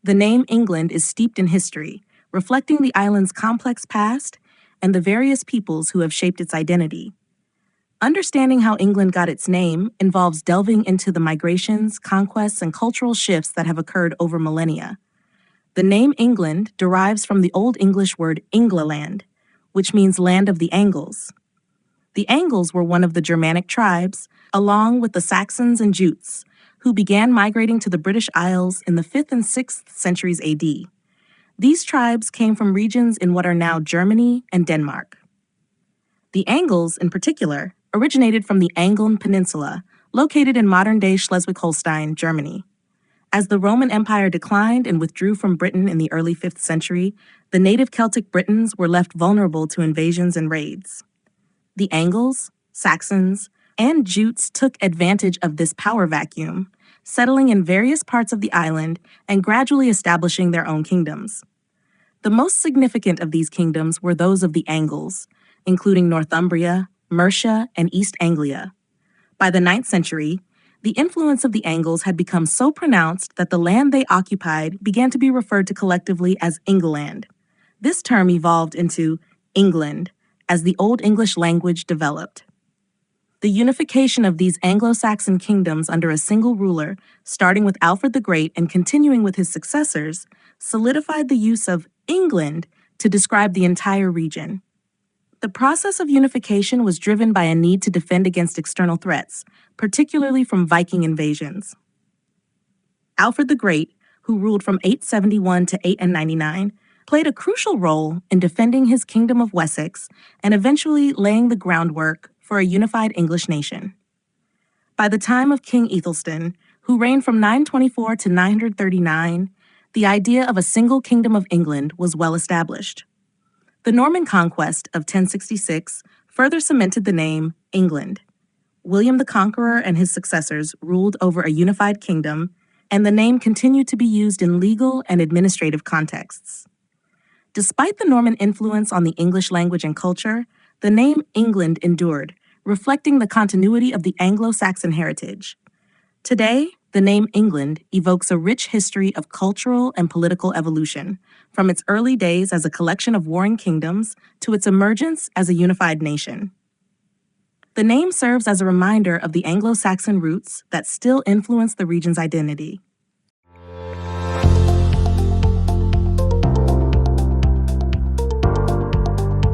The name England is steeped in history, reflecting the island's complex past and the various peoples who have shaped its identity. Understanding how England got its name involves delving into the migrations, conquests, and cultural shifts that have occurred over millennia. The name England derives from the Old English word Englaland, which means land of the Angles. The Angles were one of the Germanic tribes, along with the Saxons and Jutes, who began migrating to the British Isles in the 5th and 6th centuries AD. These tribes came from regions in what are now Germany and Denmark. The Angles, in particular, originated from the Angeln Peninsula, located in modern-day Schleswig-Holstein, Germany. As the Roman Empire declined and withdrew from Britain in the early 5th century, the native Celtic Britons were left vulnerable to invasions and raids. The Angles, Saxons, and Jutes took advantage of this power vacuum, settling in various parts of the island and gradually establishing their own kingdoms. The most significant of these kingdoms were those of the Angles, including Northumbria, Mercia, and East Anglia. By the 9th century, the influence of the Angles had become so pronounced that the land they occupied began to be referred to collectively as England. This term evolved into England as the Old English language developed. The unification of these Anglo-Saxon kingdoms under a single ruler, starting with Alfred the Great and continuing with his successors, solidified the use of England to describe the entire region. The process of unification was driven by a need to defend against external threats, particularly from Viking invasions. Alfred the Great, who ruled from 871 to 899, played a crucial role in defending his kingdom of Wessex and eventually laying the groundwork for a unified English nation. By the time of King Æthelstan, who reigned from 924 to 939, the idea of a single kingdom of England was well established. The Norman conquest of 1066 further cemented the name England. William the Conqueror and his successors ruled over a unified kingdom, and the name continued to be used in legal and administrative contexts. Despite the Norman influence on the English language and culture, the name England endured, reflecting the continuity of the Anglo-Saxon heritage. Today, the name England evokes a rich history of cultural and political evolution, from its early days as a collection of warring kingdoms to its emergence as a unified nation. The name serves as a reminder of the Anglo-Saxon roots that still influence the region's identity.